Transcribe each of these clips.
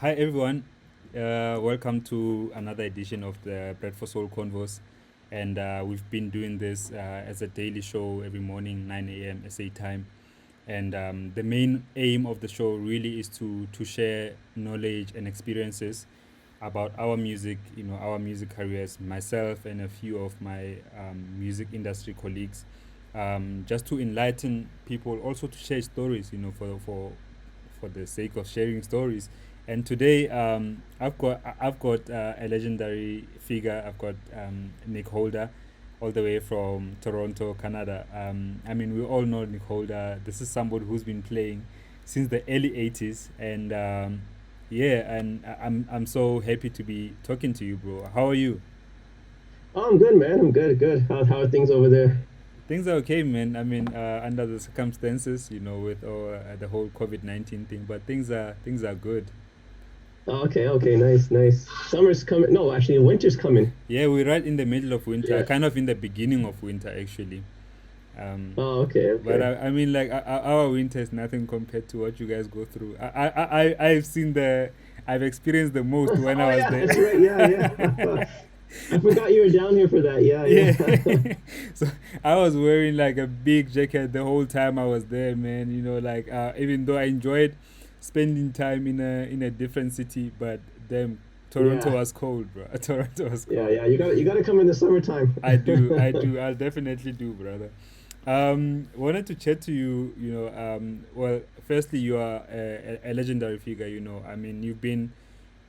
Hi everyone, welcome to another edition of the Bread for Soul Convos, and we've been doing this as a daily show every morning, 9 a.m. SA time, and the main aim of the show really is to share knowledge and experiences about our music, our music careers, myself and a few of my music industry colleagues, just to enlighten people, also to share stories, for the sake of sharing stories. And today, I've got a legendary figure. I've got Nick Holder, all the way from Toronto, Canada. I mean, we all know Nick Holder. This is somebody who's been playing since the early '80s, and yeah, and I'm so happy to be talking to you, bro. How are you? Oh, I'm good, man. I'm good, good. How are things over there? Things are okay, man. I mean, under the circumstances, with the whole COVID-19 thing, but things are good. Oh, okay, okay, nice, nice. Summer's coming. No, actually, winter's coming. Yeah, we're right in the middle of winter, Yeah. kind of in the beginning of winter, actually. Um, Oh, okay, but okay. I mean, like our winter is nothing compared to what you guys go through. I've experienced the most when I Oh, was yeah, there. that's right. Yeah, yeah. I forgot you were down here for that. Yeah, Yeah. yeah. So I was wearing like a big jacket the whole time I was there, man. Like even though I enjoyed spending time in a different city, but damn, Toronto Yeah, was cold, bro. Toronto was yeah, cold. yeah. You gotta come in the summertime. I do, I do. I'll definitely do, brother. Wanted to chat to you. Well, firstly, you are a legendary figure. I mean, you've been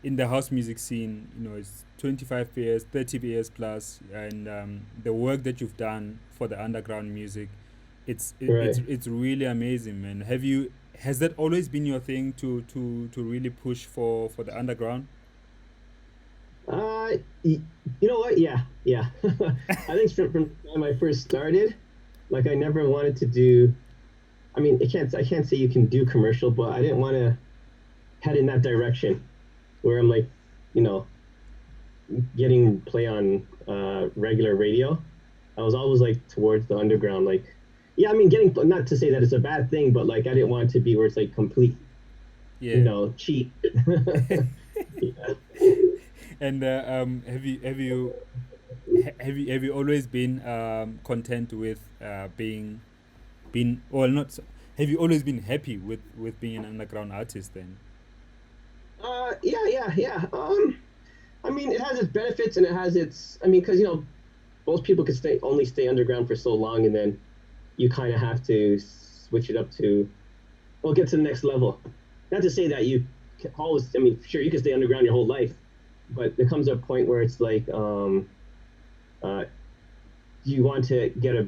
in the house music scene. It's 25 years, 30 years plus, and the work that you've done for the underground music, Right. it's really amazing, man. Has that always been your thing to really push for the underground? Y- you know what? Yeah, yeah. I think from the time I first started, like I never wanted to do. I can't say you can do commercial, but I didn't want to head in that direction where I'm like, you know, getting play on regular radio. I was always like towards the underground. Like, yeah, I mean, getting not to say that it's a bad thing, but like I didn't want it to be where it's like complete, Yeah. cheap. Yeah. And have you always been content with being well not so, have you always been happy with being an underground artist then? Yeah, yeah, yeah. I mean, it has its benefits and it has its. I mean, because most people could stay underground for so long, and then you kind of have to switch it up to well, get to the next level. Not to say that you can always. I mean, sure, you can stay underground your whole life, but there comes a point where it's like, uh, you want to get a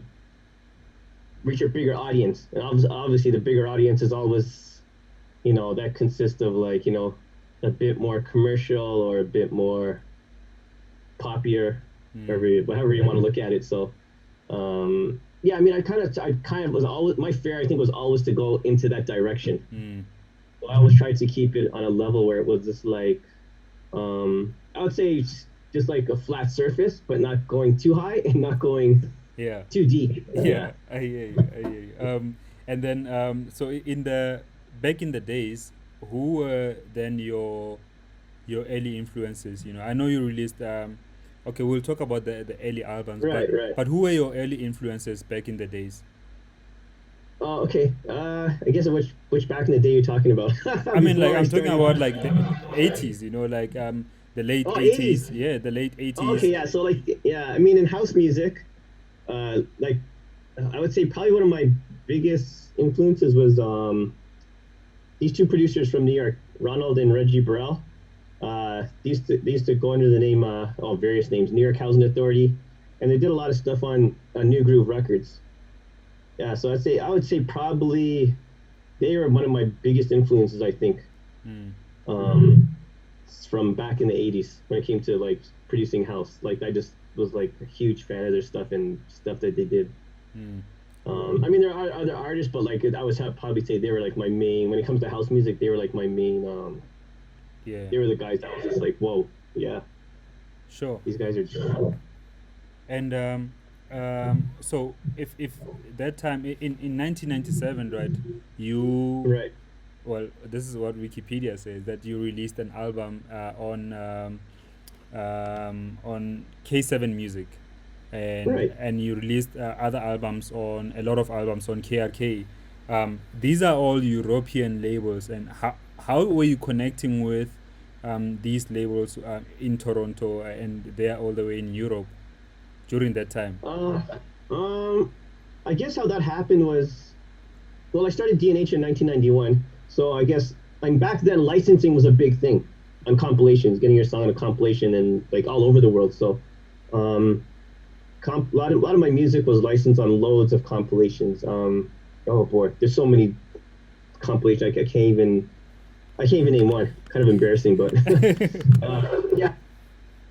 reach a bigger audience, and obviously the bigger audience is always, that consists of like, a bit more commercial or a bit more popular, Mm, whatever you want to look at it. So, yeah, I mean, I kind of was always my fear. I think was always to go into that direction. mm, So I always tried to keep it on a level where it was just like, I would say just like a flat surface, but not going too high and not going yeah. too deep. Yeah, Yeah. I hear you. And then so in the back in the days, who were then your early influences? I know you released okay, we'll talk about the early albums, but Right, right. but who were your early influences back in the days? Oh, okay. I guess which back in the day you're talking about I mean, like before I I'm talking started. about like the 80s, like the late Oh, 80s. 80s. Yeah, the late Oh, okay, 80s. yeah. So like, yeah. I mean, in house music, like I would say probably one of my biggest influences was these two producers from New York, Ronald and Reggie Burrell. They used to go under the name various names, New York Housing Authority, and they did a lot of stuff on New Groove Records. Yeah, so I would say probably they were one of my biggest influences. I think Mm, um, from back in the '80s when it came to like producing house. Like I just was like a huge fan of their stuff and stuff that they did. mm, I mean, there are other artists, but like I would probably say they were like my main. When it comes to house music, they were like my main. yeah, They were the guys that was just like, whoa, yeah, sure. these guys are just And so if that time in 1997, right? You right. well, this is what Wikipedia says, that you released an album on K7 Music, Right. and you released other albums on a lot of albums on KRK. These are all European labels, and how were you connecting with these labels in Toronto and they're all the way in Europe during that time? Uh, um, I guess how that happened was, well, I started DNH in 1991, so I guess, and back then licensing was a big thing on compilations, getting your song on a compilation and like all over the world. So, um, a lot of my music was licensed on loads of compilations. Oh boy, there's so many compilations. I can't even name one. Kind of embarrassing, but yeah,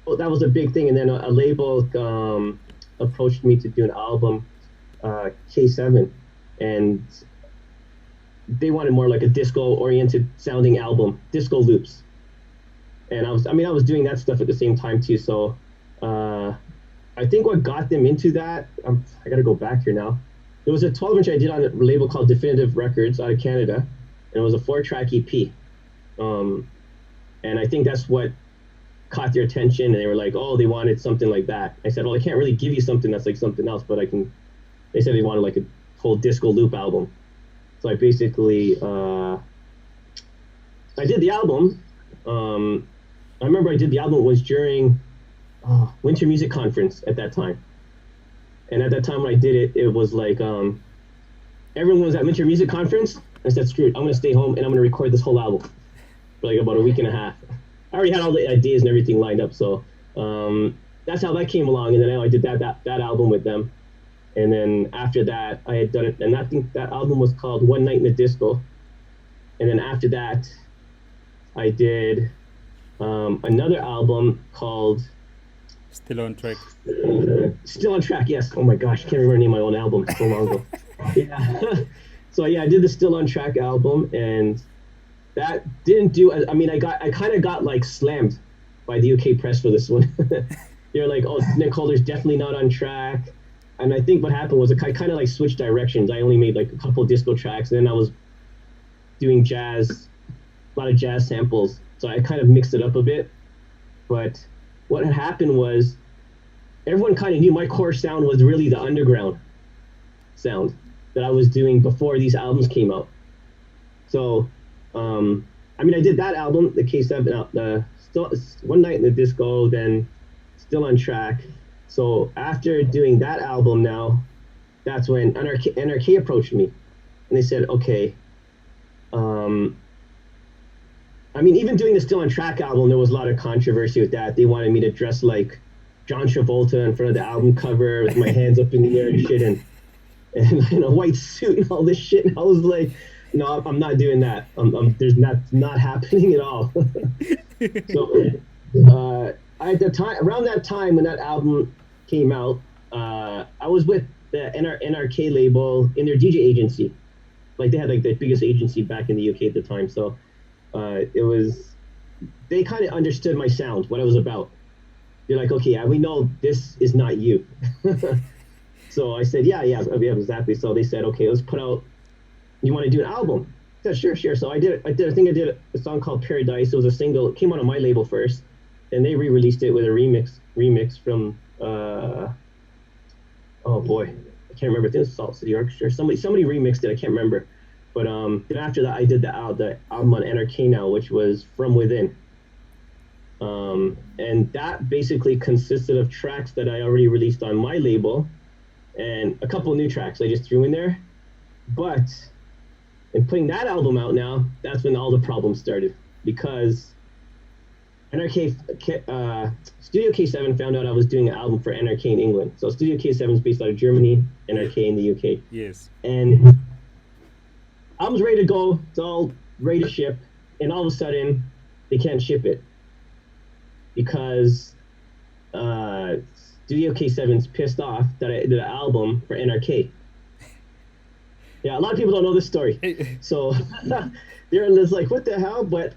well, that was a big thing. And then a label approached me to do an album, K7, and they wanted more like a disco oriented sounding album, disco loops. And I was doing that stuff at the same time too. So uh, I think what got them into that, I got to go back here now. There was a 12-inch I did on a label called Definitive Records out of Canada, and it was a 4-track EP. Um, and I think that's what caught their attention, and they were like, "Oh, they wanted something like that." I said, "Well, I can't really give you something that's like something else, but I can." They said they wanted like a whole disco loop album, so I basically I did the album. I remember I did the album was during Winter Music Conference at that time, and at that time when I did it, it was like everyone was at Winter Music Conference. I said, "Screw it, I'm gonna stay home and I'm gonna record this whole album for like about a week and a half." I already had all the ideas and everything lined up, so that's how that came along. And then I did that album with them, and then after that, I had done it, and I think that album was called One Night in the Disco. And then after that, I did another album called Still on track. Still on Track. Yes. Oh my gosh, I can't remember the name of my own album. So long ago. Yeah. So yeah, I did the Still on Track album, and that didn't do. I kind of got like slammed by the UK press for this one. They're like, "Oh, Nick Holder's definitely not on track." And I think what happened was I kind of like switched directions. I only made like a couple of disco tracks, and then I was doing jazz, a lot of jazz samples. So I kind of mixed it up a bit. But what had happened was everyone kind of knew my core sound was really the underground sound that I was doing before these albums came out. So, I did that album, the K7, still One Night in the Disco, then Still on Track. So after doing that album, now that's when NRK approached me, and they said, okay. Even doing the Still on Track album, there was a lot of controversy with that. They wanted me to dress like John Travolta in front of the album cover with my hands up in the air and shit, and in a white suit and all this shit. And I was like, no, I'm not doing that. There's not happening at all. So at the time, around that time when that album came out, I was with the NRK label in their DJ agency. Like they had like the biggest agency back in the UK at the time. So they kind of understood my sound, what I was about. They're like, okay, yeah, we know this is not you. So I said, yeah, exactly. So they said, okay, let's put out. You want to do an album? I said, sure. So I did. I think I did a song called Paradise. It was a single. It came out on my label first, and they re-released it with a remix from. Oh boy, I can't remember. I think it was Salt City Orchestra. Somebody remixed it. I can't remember. But then after that, I did the album on NRK now, which was From Within. And that basically consisted of tracks that I already released on my label, and a couple of new tracks I just threw in there. But in putting that album out now, that's when all the problems started, because NRK Studio K7 found out I was doing an album for NRK in England. So Studio K7 is based out of Germany, NRK in the UK. Yes. And album's ready to go. It's all ready to ship, and all of a sudden they can't ship it because Studio K7's pissed off that I did an album for NRK. Yeah, a lot of people don't know this story. So they're just like, what the hell? But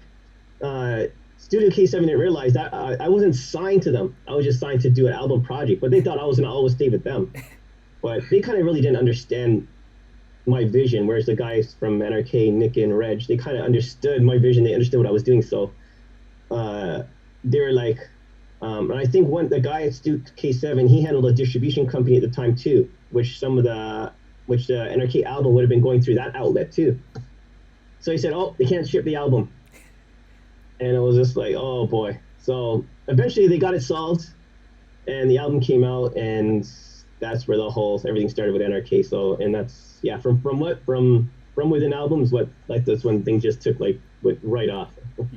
Studio K7 didn't realize that I wasn't signed to them. I was just signed to do an album project, but they thought I was going to always stay with them. But they kind of really didn't understand my vision, whereas the guys from NRK, Nick and Reg, they kind of understood my vision. They understood what I was doing. So uh, they were like, and I think one the guy at Stu K7, he handled a distribution company at the time too, which the NRK album would have been going through that outlet too. So he said, "Oh, they can't ship the album," and it was just like, "Oh boy." So eventually they got it solved, and the album came out, and that's where the whole everything started with NRK. So, and that's yeah, from within albums, what like that's when things just took like right off.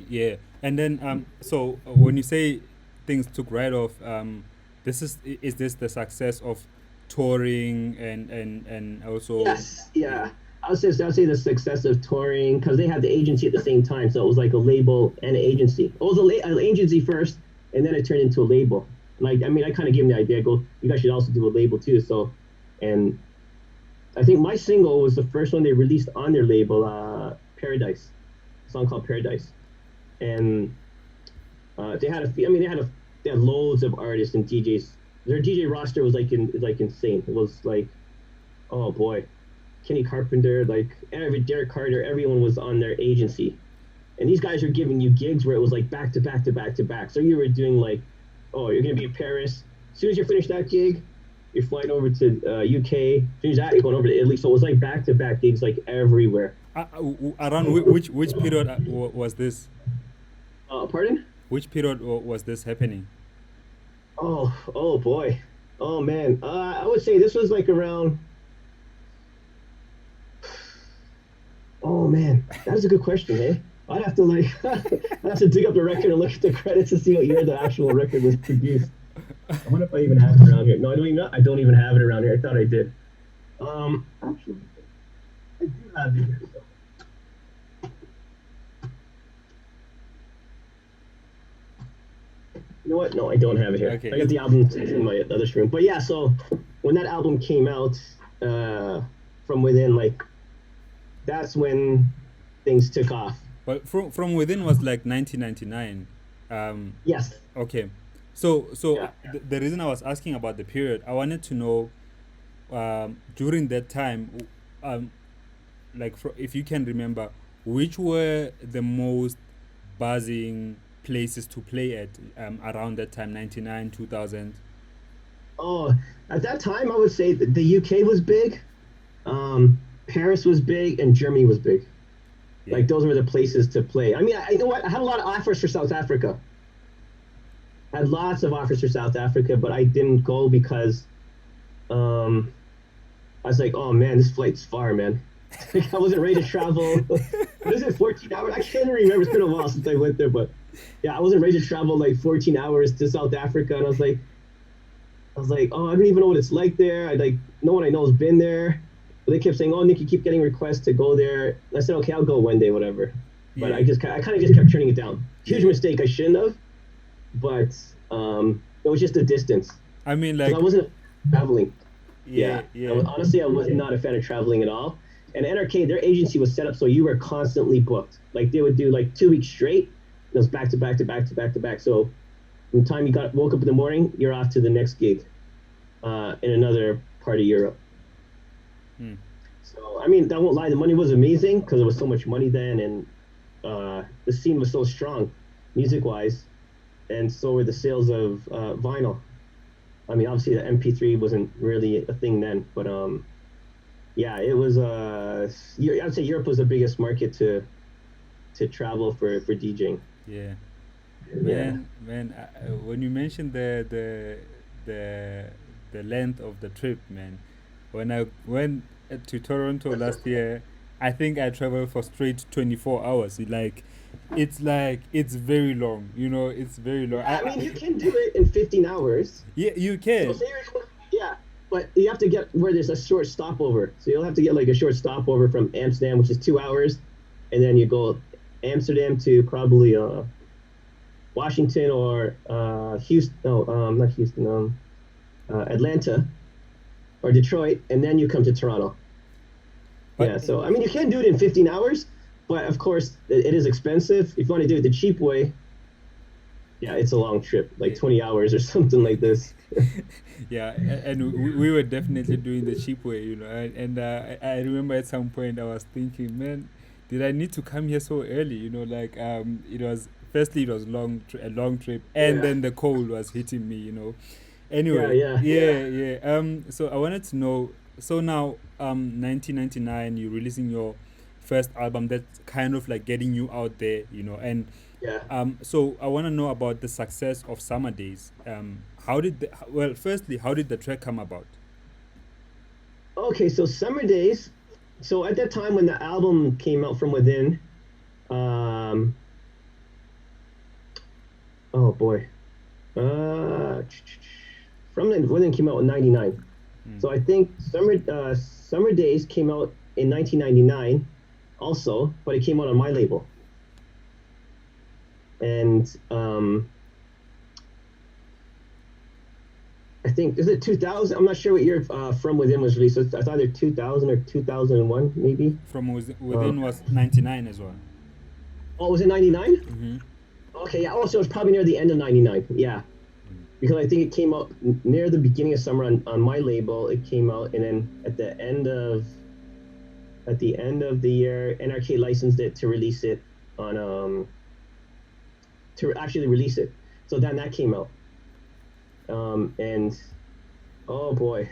Yeah, and then so when you say things took right off, this is this the success of touring and also Yes, yeah. I would say the success of touring because they had the agency at the same time, so it was like a label and an agency. It was an agency first, and then it turned into a label. Like I mean, I kind of gave them the idea. Go, you guys should also do a label too. So, and I think my single was the first one they released on their label, Paradise, a song called Paradise, and they had a. I mean, they had loads of artists and DJs. Their DJ roster was like insane. It was like, oh boy, Kenny Carpenter, like Derek Carter, everyone was on their agency, and these guys were giving you gigs where it was like back to back to back to back. So you were doing like, oh, you're gonna be in Paris. As soon as you finish that gig, you're flying over to UK. As soon as that, you're going over to Italy. So it was like back to back gigs like everywhere. around which period was this? Pardon? Which period was this happening? Oh boy. Oh man. I would say this was like around. Oh man, that is a good question, eh? I'd have to like, I'd have to dig up the record and look at the credits to see what year the actual record was produced. I wonder if I even have it around here. No, I don't even. I don't even have it around here. I thought I did. Actually, I do have it here. So. You know what? No, I don't have it here. Okay. I got the album in my other room. But yeah, so when that album came out, from within, like, that's when things took off. But from within was like 1999. Yes. Okay. So Yeah. the reason I was asking about the period, I wanted to know during that time, like if you can remember, which were the most buzzing places to play at around that time, 99, 2000. Oh, at that time, I would say that the UK was big, Paris was big, and Germany was big. Yeah. Like those were the places to play. I mean, you know what? I had a lot of offers for South Africa. I had lots of offers for South Africa, but I didn't go because I was like, oh man, this flight's far, man. Like, I wasn't ready to travel. What is it, 14 hours? I can't even remember. It's been a while since I went there, but yeah, I wasn't ready to travel like 14 hours to South Africa, and I was like, oh, I don't even know what it's like there. I like no one I know has been there. But they kept saying, oh, Nick, you keep getting requests to go there. And I said, okay, I'll go one day, whatever. But Yeah. I kind of just kept turning it down. Huge mistake. I shouldn't have, but it was just the distance. I mean, 'Cause like, I wasn't traveling. yeah, yeah. Honestly, I was not a fan of traveling at all. And NRK, their agency was set up so you were constantly booked. Like they would do like 2 weeks straight. And it was back to back to back to back to back. So from the time you woke up in the morning, you're off to the next gig in another part of Europe. Hmm. So I mean, I won't lie, the money was amazing because there was so much money then, and the scene was so strong, music wise, and so were the sales of vinyl. I mean, obviously the MP3 wasn't really a thing then, but yeah, it was. I'd say Europe was the biggest market to travel for DJing. Yeah. Yeah. Man, when you mentioned the the length of the trip, man, when I went to Toronto last year, I think I traveled for straight 24 hours. It's very long, it's very long. I mean, you can do it in 15 hours. Yeah, you So can. say yeah, but you have to get where there's a short stopover. So you'll have to get like a short stopover from Amsterdam, which is 2 hours, and then you go Amsterdam to probably Washington or Houston. No, not Houston. Atlanta or Detroit, and then you come to Toronto. But Yeah. So I mean, you can do it in 15 hours, but of course, it is expensive. If you want to do it the cheap way, Yeah, it's a long trip, like 20 hours or something like this. Yeah, and we were definitely doing the cheap way, and I remember at some point I was thinking, man, did I need to come here so early? Like it was firstly it was a long trip, and Yeah, then the cold was hitting me. yeah, Anyway, yeah, yeah, yeah. So I wanted to know. So now, 1999, you're releasing your first album that's kind of like getting you out there, and yeah. so I want to know about the success of Summer Days. Well, firstly, how did the track come about? Okay, so Summer Days. So at that time when the album came out from within, um, oh boy, uh, from the within came out in '99. Mm. So I think Summer Days came out in 1999, also, but it came out on my label, and I think is it 2000? I'm not sure what year From Within was released. So it's either 2000 or 2001, maybe. From Um, Within was 99 as well. oh, was it 99? Mm-hmm. Okay, yeah. Also, it was probably near the end of '99. Yeah, because I think it came out near the beginning of summer on my label. It came out, and then at the end of the year, NRK licensed it to release it on to actually release it. So then that came out, and oh boy,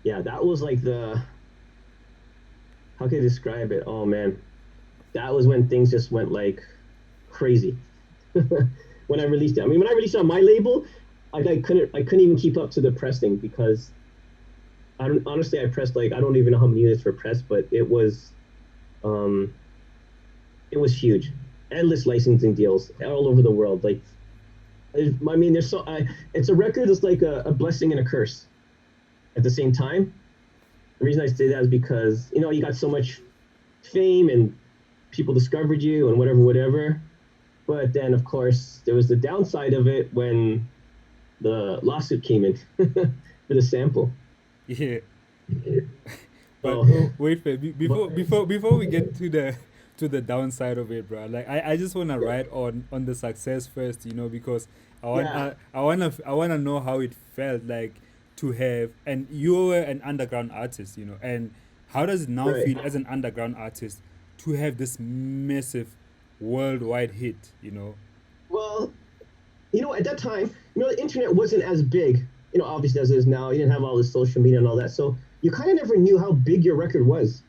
yeah, that was like the how can I describe it? Oh man, that was when things just went like crazy when I released it. I mean, when I released it on my label, I couldn't even keep up to the pressing because I don't honestly I pressed like I don't even know how many units were pressed, but um it was huge. Endless licensing deals all over the world. Like I mean, it's a record that's like a blessing and a curse at the same time. The reason I say that is because you got so much fame and people discovered you and whatever, whatever. But then, of course, there was the downside of it when the lawsuit came in for the sample. Yeah, but So, but before we get to the downside of it, bro. Like I just wanna yeah, ride on the success first, because yeah, I wanna know how it felt like to have, and you were an underground artist, and how does it now right. feel as an underground artist to have this massive worldwide hit? Well, at that time, the internet wasn't as big, obviously as it is now. You didn't have all this social media and all that, so you kind of never knew how big your record was.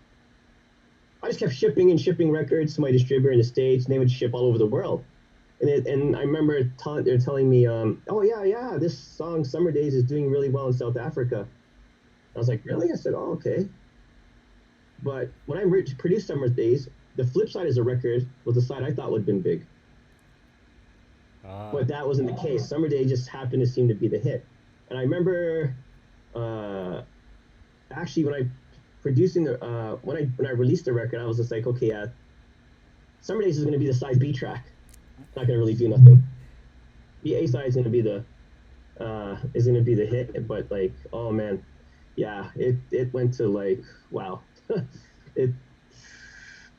I just kept shipping and shipping records to my distributor in the States, and they would ship all over the world. And I remember they're telling me, oh yeah, yeah, this song "Summer Days" is doing really well in South Africa. I was like, really? I said, oh, okay. But when I produced "Summer Days," the flip side is a record was the side I thought would have been big, Ah, but that wasn't the case. "Summer Days" just happened to seem to be the hit. And I remember, uh, actually, when I released the record, I was just like, okay, yeah, "Summer Days" is going to be the side B track. It's not going to really do nothing. The A side is going to be the hit, but like, oh man, yeah, it went to like, wow, it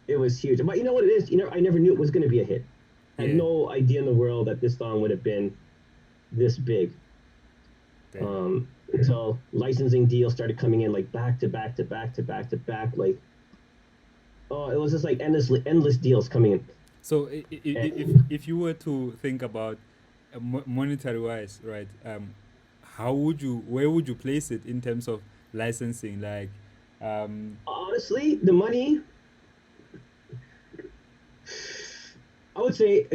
it was huge. But you know what it is? I never knew it was going to be a hit. I had yeah, no idea in the world that this song would have been this big. damn. Until licensing deals started coming in like back to back to back to back to back. Like, oh, it was just like endless deals coming in. So And if you were to think about monetary wise, right? How would you where would you place it in terms of licensing? Like, um, honestly, the money, I would say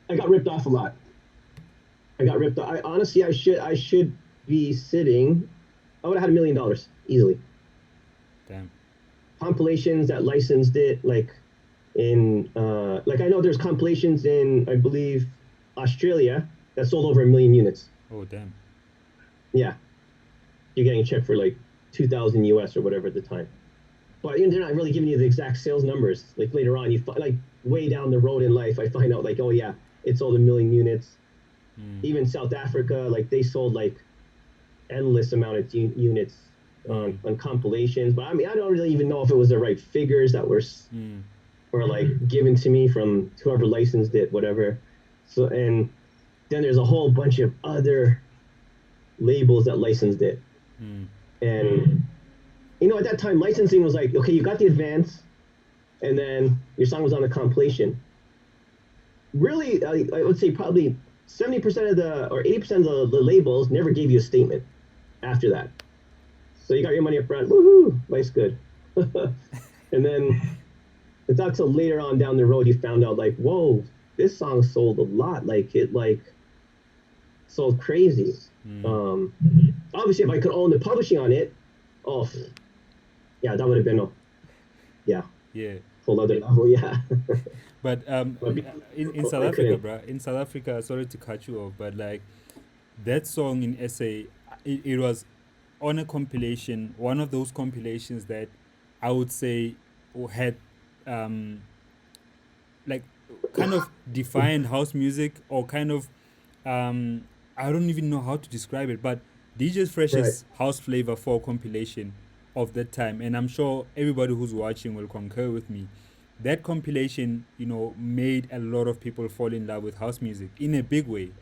I got ripped off a lot. I got ripped off. I honestly, I should be sitting. I would have had $1 million easily. damn. Compilations that licensed it, like I know there's compilations in I believe Australia that sold over 1 million units. Oh, damn. Yeah, you're getting a check for like 2,000 US or whatever at the time. But they're not really giving you the exact sales numbers. Like later on, like way down the road in life, I find out like, oh yeah, it sold 1 million units. Mm, Even South Africa, like they sold like endless amount of units mm, on compilations. But I mean, I don't really even know if it was the right figures that mm, were like given to me from whoever licensed it, whatever. So and then there's a whole bunch of other labels that licensed it. Mm. And at that time, licensing was like, okay, you got the advance, and then your song was on the compilation. Really, I would say probably 70% of the or 80% of the labels never gave you a statement after that. So you got your money up front. Woohoo! Life's good. And then it's not till later on down the road you found out like, whoa, this song sold a lot. Like it sold crazy. Mm. Um, Obviously, if I could own the publishing on it, oh yeah, that would have been yeah, Yeah. whole other level. Yeah, But but in South I Africa, couldn't. bruh, in South Africa, sorry to cut you off, but like that song in SA, it was on a compilation, one of those compilations that I would say had um, like kind of defined house music or kind of um, I don't even know how to describe it, but DJ Right, Fresh's house flavor for compilation of that time, and I'm sure everybody who's watching will concur with me. That compilation, made a lot of people fall in love with house music in a big way.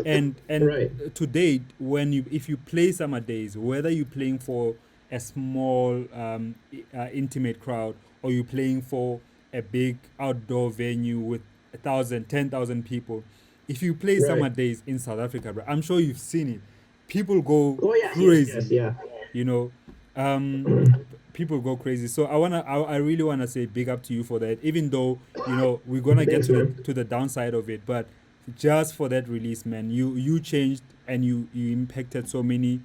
And right, to date, when you if you play Summer Days, whether you're playing for a small intimate crowd or you're playing for a big outdoor venue with 1,000, 10,000 people, if you play Summer right. Days in South Africa, bro, I'm sure you've seen it. People go Oh yes, yes, yes, crazy, yeah. you know. Um, People go crazy. So I really wanna say big up to you for that. Even though we're gonna get Thanks, to the man. downside of it, but just for that release, man, you changed and you impacted so many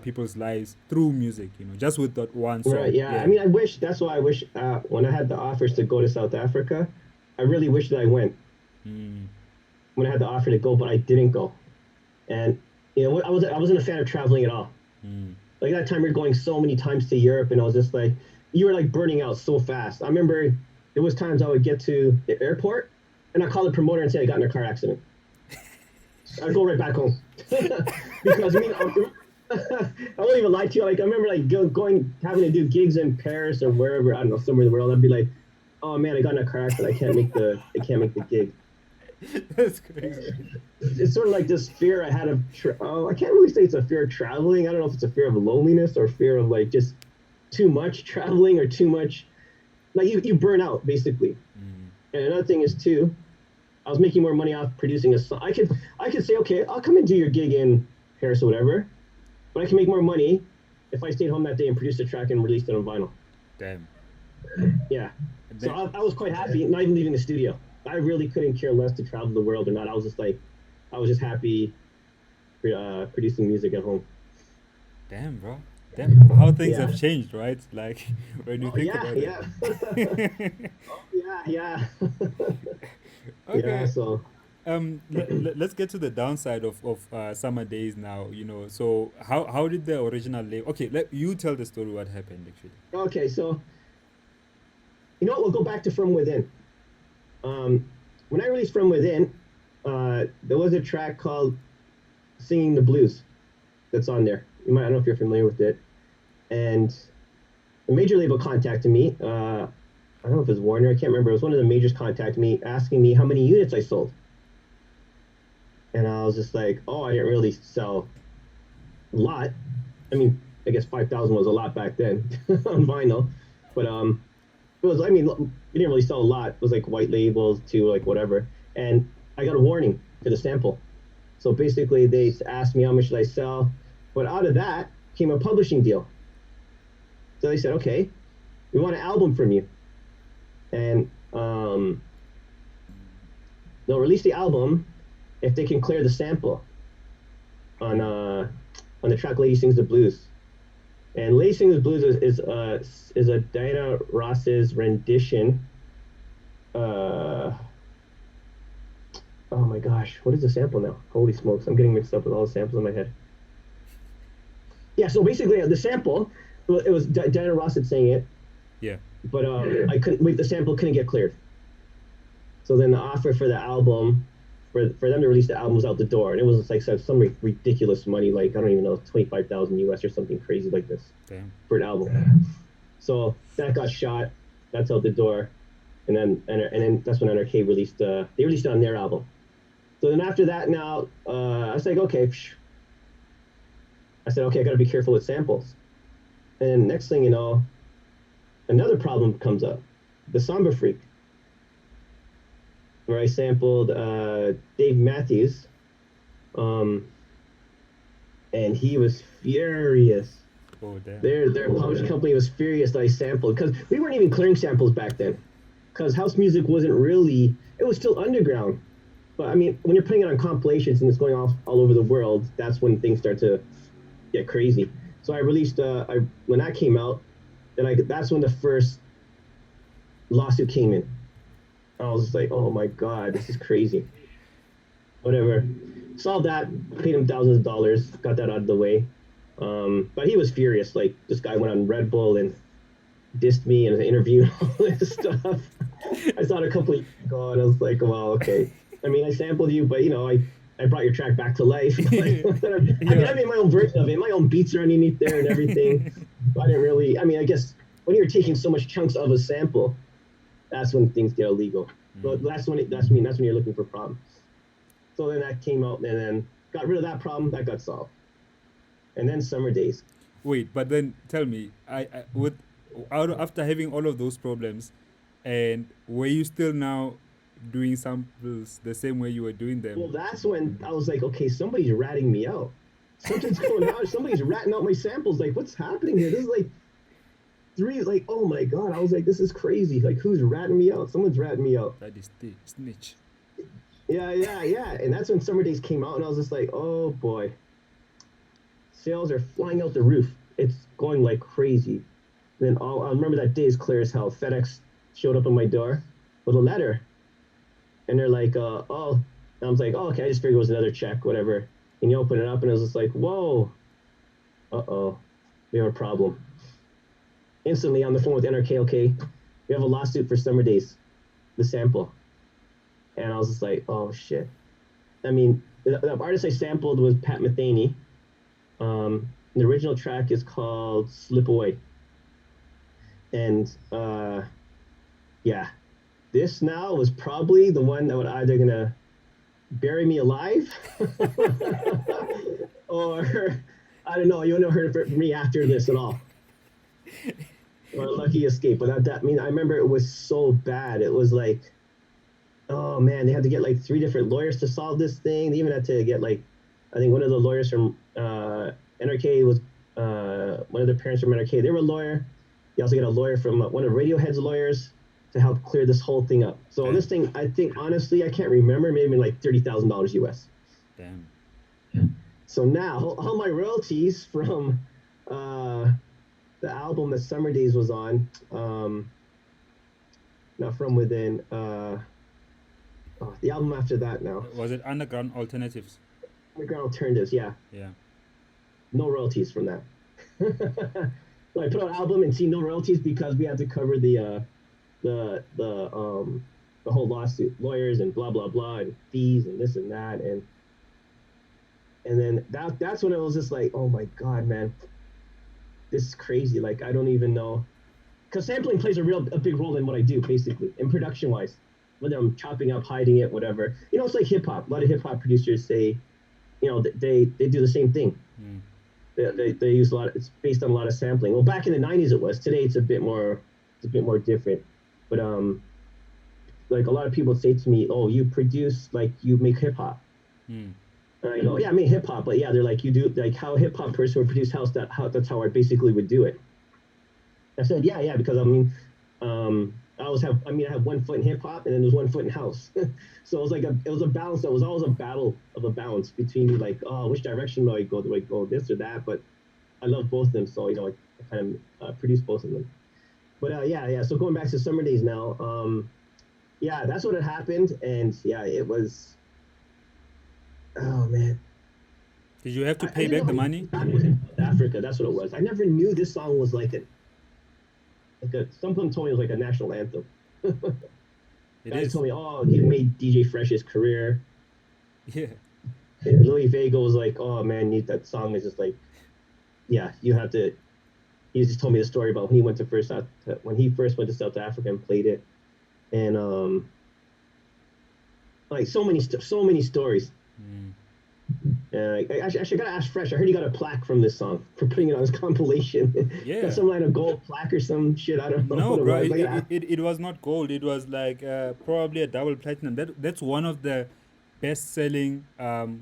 people's lives through music. Just with that one Right, song. yeah. I Yeah. mean, I wish that's why I wish when I had the offers to go to South Africa, I really wish that I went Mm, when I had the offer to go, but I didn't go. And I wasn't a fan of traveling at all. mm. Like that time we were going so many times to Europe, and I was just like, you were like burning out so fast. I remember there was times I would get to the airport, and I call the promoter and say I got in a car accident. I'd go right back home because I mean, I won't even lie to you. Like I remember like going having to do gigs in Paris or wherever I don't know somewhere in the world. I'd be like, oh man, I got in a car accident. I can't make the gig. That's crazy. It's sort of like this fear I had of. I can't really say it's a fear of traveling. I don't know if it's a fear of loneliness or fear of like just too much traveling or too much. Like you burn out basically. Mm, And another thing is too, I was making more money off producing a song. I could say okay, I'll come and do your gig in Paris or whatever, but I can make more money if I stayed home that day and produced a track and released it on vinyl. damn. Yeah. And So then, I was quite happy, not even leaving the studio. I really couldn't care less to travel the world or not. I was just like, I was just happy producing music at home. damn, bro. Damn, how things Yeah. have changed, right? Like when you Oh think yeah, about it. yeah. Oh yeah, yeah. Yeah. Okay. So Let's get to the downside of Summer Days now. So how did the original label? Okay, let you tell the story. What happened actually? okay, so we'll go back to From Within. When I released From Within, there was a track called "Singing the Blues" that's on there. I don't know if you're familiar with it. And a major label contacted me. I don't know if it was Warner. I can't remember. It was one of the majors contacted me asking me how many units I sold. And I was just like, oh, I didn't really sell a lot. I mean, I guess 5,000 was a lot back then on vinyl. But it was, I mean, we didn't really sell a lot. It was like white labels to like whatever. And I got a warning for the sample. So basically, they asked me how much should I sell. But out of that came a publishing deal. So they said, okay, we want an album from you. And they'll release the album if they can clear the sample on on the track "Lady Sings the Blues." And "Lady Sings the Blues" is a Diana Ross's rendition. Uh, oh my gosh, what is the sample now? Holy smokes, I'm getting mixed up with all the samples in my head. Yeah, so basically the sample, it was Diana Ross had sang it, Yeah. but I couldn't wait. The sample couldn't get cleared. So then the offer for the album, for them to release the album was out the door, and it was like some ridiculous money, like I don't even know, 25,000 US or something crazy like this Damn. for an album. So that got shot. That's out the door, and then that's when NRK released. They released it on their album. So then after that, now I was like, okay, I said, okay, I got to be careful with samples. And next thing you know, another problem comes up, the Samba Freak, where I sampled Dave Matthews, um, and he was furious. Oh damn. Their publishing company was furious that I sampled because we weren't even clearing samples back then. Because house music wasn't really, it was still underground. But I mean, when you're putting it on compilations and it's going off all over the world, that's when things start to get crazy. So I released, when that came out, that's when the first lawsuit came in. I was just like, oh my god, this is crazy. Whatever. Solved that, paid him thousands of dollars, got that out of the way. But he was furious. Like this guy went on Red Bull and dissed me in an interview and all this stuff. I saw it a couple of years ago and I was like, well, okay. I mean, I sampled you, but I brought your track back to life. Like, I mean, I Yeah. made my own version of it. My own beats are underneath there and everything. I didn't really. I mean, I guess when you're taking so much chunks of a sample, that's when things get illegal. So Mm. that's when you're looking for problems. So then that came out and then got rid of that problem. That got solved. And then Summer Days. Wait, but then tell me, I with after having all of those problems, and were you still now doing samples the same way you were doing them? Well, that's when I was like, okay, somebody's ratting me out. Something's going on. Somebody's ratting out my samples. Like, what's happening here? This is like like, oh my God. I was like, this is crazy. Like, who's ratting me out? Someone's ratting me out. That is the snitch. Yeah, yeah, yeah. And that's when Summer Days came out, and I was just like, oh boy, sales are flying out the roof. It's going like crazy. Then I remember that day is clear as hell. FedEx showed up on my door with a letter, and they're like, oh, and I was like, oh, okay, I just figured it was another check, whatever. And you open it up, and it was just like, whoa, uh-oh, we have a problem. Instantly on the phone with NRK, okay, we have a lawsuit for Summer Days, the sample. And I was just like, oh shit. I mean, the artist I sampled was Pat Metheny. The original track is called Slip Away. And yeah, this now was probably the one that would either gonna bury me alive or I don't know, you wouldn't have heard of me after this at all. Or a lucky escape. But I mean, I remember it was so bad. It was like, oh man, they had to get like three different lawyers to solve this thing. They even had to get like, I think one of the lawyers from NRK was one of the parents from NRK. They were a lawyer. They also get a lawyer from one of Radiohead's lawyers to help clear this whole thing up. So Damn. this thing, I think honestly, I can't remember, maybe like $30,000 US. Damn. So now all my royalties from uh, the album that Summer Days was on, not From Within, the album after that now, Was it underground alternatives? Underground Alternatives, yeah, Yeah. no royalties from that. So I put out an album and see no royalties because we had to cover the the um the whole lawsuit, lawyers and blah blah blah and fees and this and that and then that's when it was just like, oh my god, man, this is crazy. Like I don't even know because sampling plays a big role in what I do basically in production wise. Whether I'm chopping up, hiding it, whatever. It's like hip hop. A lot of hip hop producers say, they do the same thing. Mm. They use a lot. It's based on a lot of sampling. Well, back in the '90s it was. Today it's a bit more. It's a bit more different. But like a lot of people say to me, "Oh, you produce like you make hip hop." Mm. And I go, "Yeah, I mean hip hop, but yeah, they're like you do like how a hip hop person would produce house. That's how I basically would do it." I said, "Yeah, yeah," because I mean, I have one foot in hip hop and then there's one foot in house. So it was a balance. That was always a battle of a balance between like, oh, which direction do I go? Do I go this or that? But I love both of them, so I kind of produce both of them. But yeah, yeah. So going back to Summer Days now, yeah, that's what had happened, and yeah, it was. Oh man, Did you have to I pay didn't back know the how money? South Africa. That's what it was. I never knew this song was like a. Someone told me it was like a national anthem. It Guys is. told me, oh, he made DJ Fresh's career. Yeah. And Louis Vega was like, oh man, that song is just like, yeah, you have to. He just told me the story about when he went to when he first went to South Africa and played it, and like so many stories. Mm. Actually, I gotta ask Fresh. I heard he got a plaque from this song for putting it on his compilation. Got Yeah. some kind of gold plaque or some shit. I don't know No, what it bro, was. I gotta ask. it was not gold. It was like probably a double platinum. That's one of the best-selling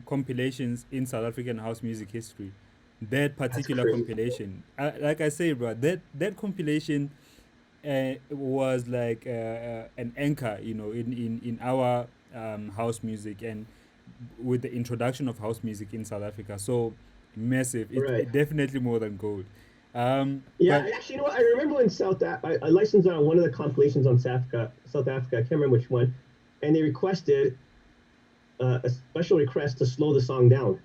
compilations in South African house music history. That That's particular crazy. compilation, like I say, bro, that compilation was like an anchor, in our house music, and with the introduction of house music in South Africa. So massive. Right. It definitely more than gold. Yeah, But actually, you know what? I remember when I licensed on one of the compilations on South Africa. I can't remember which one, and they requested a special request to slow the song down,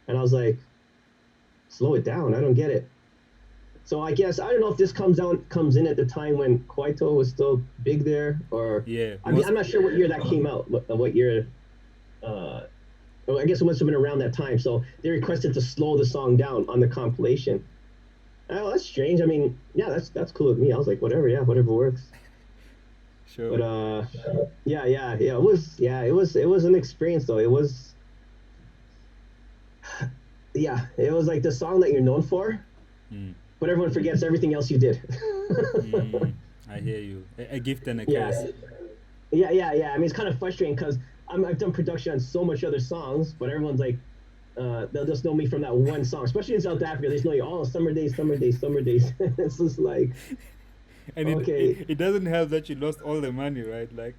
and I was like, slow it down. I don't get it. So I guess I don't know if this comes in at the time when Kwaito was still big there, or yeah, I mean most I'm not sure what year that came out. What year? Uh, well, I guess it must have been around that time. So they requested to slow the song down on the compilation. Oh, that's strange. I mean, yeah, that's cool with me. I was like, whatever, yeah, whatever works. But sure. yeah. It was an experience though. It was yeah, it was like the song that you're known for, Mm. but everyone forgets everything else you did. Mm. I hear you. A gift and a Yeah, curse. yeah. I mean, it's kind of frustrating because I've done production on so much other songs, but everyone's like, they'll just know me from that one song. Especially in South Africa, they just know you. Oh, summer days, summer days, summer days. It's just like, And okay, it doesn't help that you lost all the money, right? Like,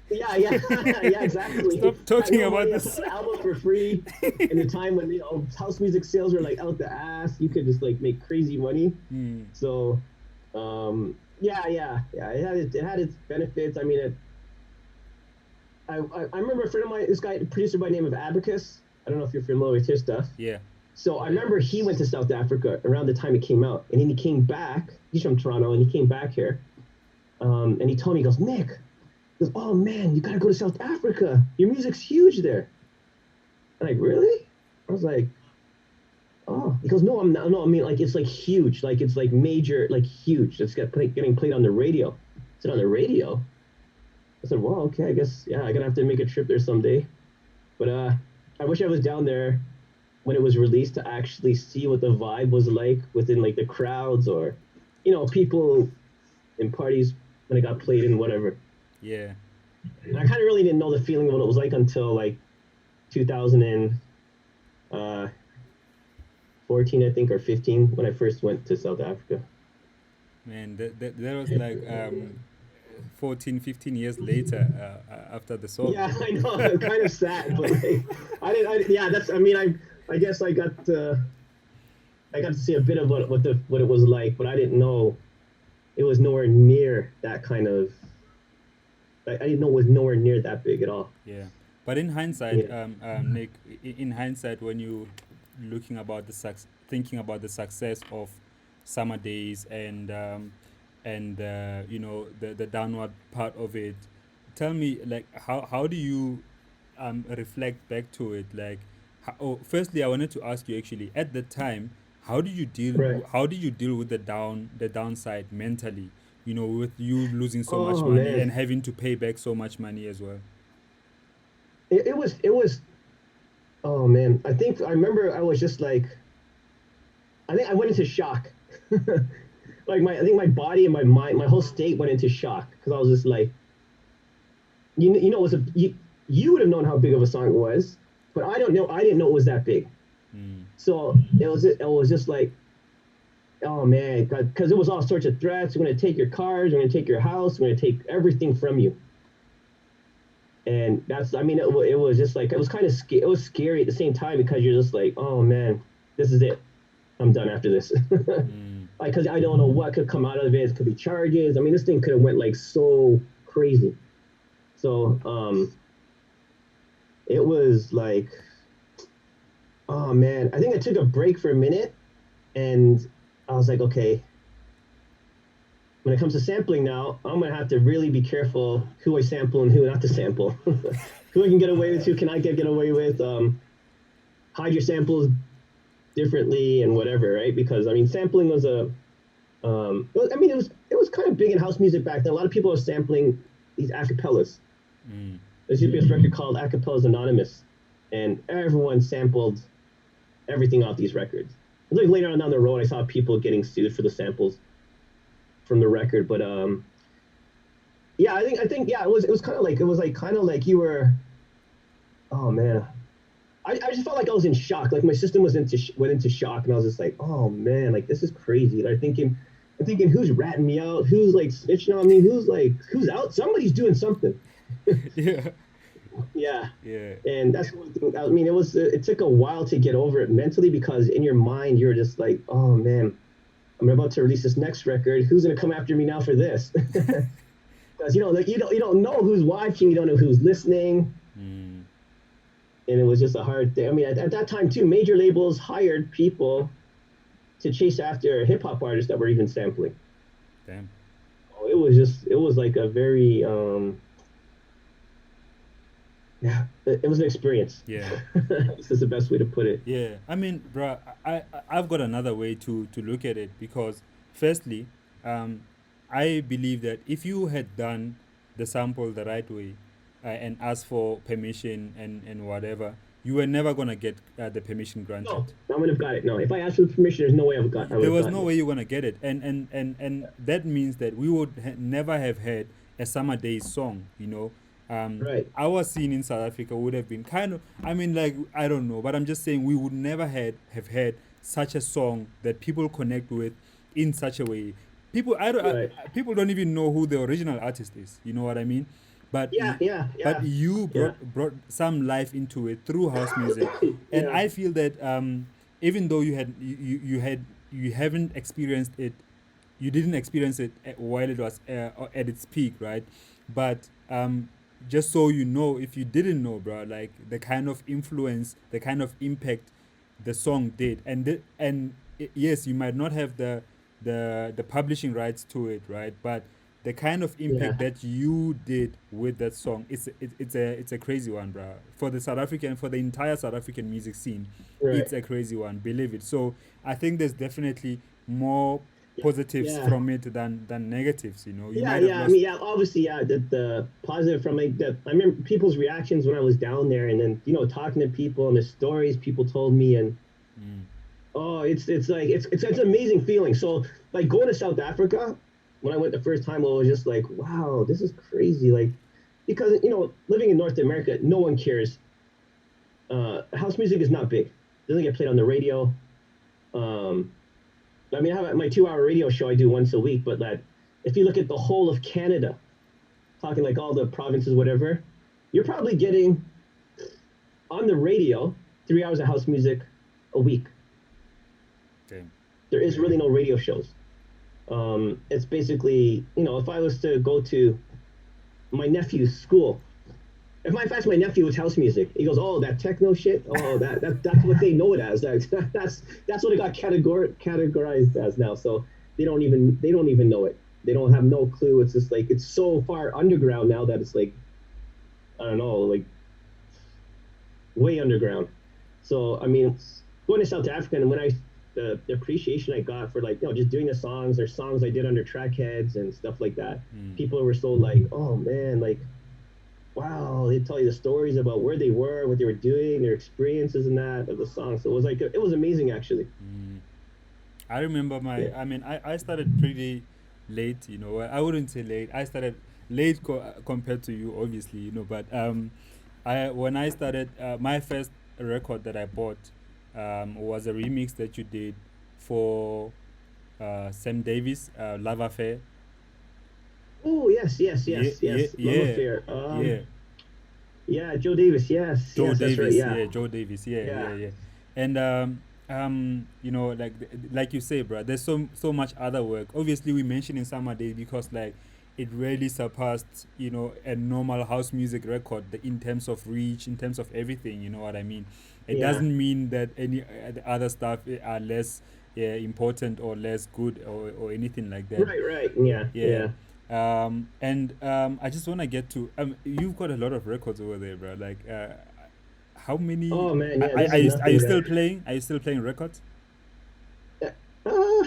yeah, yeah, exactly. stop Had talking no about money. I put this. out albums for free. In the time when house music sales were like out the ass, you could just like make crazy money. Hmm. So, yeah. It had its benefits. I mean, I remember a friend of mine, this guy, a producer by the name of Abacus. I don't know if you're familiar with his stuff. Yeah. So I remember he went to South Africa around the time it came out, and then he came back. He's from Toronto, and he came back here. And he told me, he goes, Nick, he goes, oh man, you gotta go to South Africa. Your music's huge there. I'm like, really? I was like, oh. He goes, no, I'm not. No, I mean, like it's like huge, like it's like major, like huge. Getting played on the radio. I said on the radio. I said, well, okay, I guess yeah, I'm gonna have to make a trip there someday. But I wish I was down there when it was released to actually see what the vibe was like within like the crowds or people in parties when it got played and whatever. Yeah. And I kind of really didn't know the feeling of what it was like until like 2014, I think, or 15 when I first went to South Africa. Man, that was like 14, 15 years later after the song. Yeah, I know. I'm kind of sad, but like, yeah, that's. I mean, I guess I got to see a bit of what it was like, but I didn't know it was nowhere near that kind of. I didn't know it was nowhere near that big at all. Yeah. But in hindsight, Yeah. Nick, in hindsight, when you looking about thinking about the success of summer days and the downward part of it, tell me like how do you reflect back to it? Like, firstly, I wanted to ask you actually at the time, Right. how did you deal with the downside mentally? With you losing so much Oh money and man, having to pay back so much money as well. it was. Oh man, I remember I was just like I think I went into shock. Like I think my body and my mind, my whole state went into shock because I was just like, it was you would have known how big of a song it was, but I don't know. I didn't know it was that big. Mm. So it was just like, oh man, because it was all sorts of threats. We're gonna take your cars. We're gonna take your house. We're gonna take everything from you. And that's, I mean, it was just like, it was kind of it was scary at the same time because you're just like, oh man, this is it. I'm done after this. Mm. Like, because I don't know what could come out of it. It could be charges. I mean, this thing could have went like so crazy. So it was like, oh man, I think I took a break for a minute, and I was like, okay, when it comes to sampling now, I'm gonna have to really be careful who I sample and who not to sample. Who I can get away with, who can I get away with. Hide your samples differently and whatever, right? Because I mean, sampling was I mean, it was kind of big in house music back then. A lot of people are sampling these acapellas. Mm. There used to be this record called Acapellas Anonymous, and everyone sampled everything off these records. It was like later on down the road, I saw people getting sued for the samples from the record, but yeah, I think yeah, it was kind of like you were. Oh man, I just felt like I was in shock. Like my system went into shock, and I was just like, oh man, like this is crazy. And I'm thinking, who's ratting me out? Who's like snitching on me? Who's out? Somebody's doing something. Yeah, Yeah, yeah, and that's one thing. I mean, it took a while to get over it mentally because in your mind you're just like, oh man, I'm about to release this next record. Who's gonna come after me now for this? Because like, you don't know who's watching. You don't know who's listening. mm, And it was just a hard thing. I mean, at that time too, major labels hired people to chase after hip hop artists that were even sampling. damn, So it was like a very yeah, it was an experience. yeah. This is the best way to put it. Yeah, I mean, bruh, I've got another way to look at it because, firstly, um, I believe that if you had done the sample the right way, and asked for permission and whatever, you were never gonna get the permission granted. No, I wouldn't have got it. No, if I asked for permission, there's no way I would There have was gotten no it. way you're gonna get it, and that means that we would never have had a summer days song. Right. Our scene in South Africa would have been kind of, I mean, like, I don't know, but I'm just saying we would never have had such a song that people connect with in such a way. Right. People don't even know who the original artist is. You know what I mean? But Yeah. Yeah. but Yeah. you Yeah. brought some life into it through house music, and Yeah. I feel that even though you haven't experienced it, you didn't experience it while it was at its peak, right? But just so you know, if you didn't know, bro, like the kind of influence, the kind of impact the song did, yes, you might not have the publishing rights to it, right? But the kind of Yeah. impact that you did with that song, it's a crazy one, bro. For the entire South African music scene, Right. it's a crazy one. Believe it. So I think there's definitely more Yeah. positives Yeah. from it than negatives. You Yeah, might have yeah. I lost. mean, yeah. Obviously, yeah. The positive from like that. I remember people's reactions when I was down there, and then talking to people and the stories people told me, and Mm, oh, it's like it's an amazing feeling. So like going to South Africa when I went the first time, I was just like, wow, this is crazy. Like because living in North America, no one cares. House music is not big. It doesn't get played on the radio. Um, I mean, I have my 2 hour radio show I do once a week, but that if you look at the whole of Canada, talking like all the provinces, whatever, you're probably getting on the radio 3 hours of house music a week. okay. There is really no radio shows. It's basically, if I was to go to my nephew's school, if I ask my nephew what's house music, he goes, "Oh, that techno shit. Oh, that's what they know it as. That's what it got categorized as now. So they don't even know it. They don't have no clue. It's just like it's so far underground now that it's like I don't know, like way underground. So I mean, going to South Africa and when the appreciation I got for like just doing the songs or songs I did under track heads and stuff like that. Mm, People were so like, oh man, like wow, they tell you the stories about where they were, what they were doing, their experiences and that of the song. So it was like it was amazing actually. mm. I remember Yeah. I mean, I started pretty late, I wouldn't say late. I started late compared to you, obviously, but when I started, my first record that I bought was a remix that you did for Sam Davis, Love Affair. Oh yes, yes, Yeah, yes, yeah, yes. Love yeah, Affair. yeah. Yeah, Joe Davis. Yes, Joe yes, that's right. Davis, Yeah, yeah, Joe Davis, yeah, yeah, yeah, yeah. And like you say, bro, there's so much other work. Obviously, we mentioned in Summer Days because like it really surpassed a normal house music record in terms of reach, in terms of everything. You know what I mean? It yeah. doesn't mean that any the other stuff are less important or less good or anything like that. Right, right. Yeah, Yeah. yeah. And I just want to get to you've got a lot of records over there, bro. Like how many Oh man, yeah. This are is you nothing still that. playing? Are you still playing records? Uh,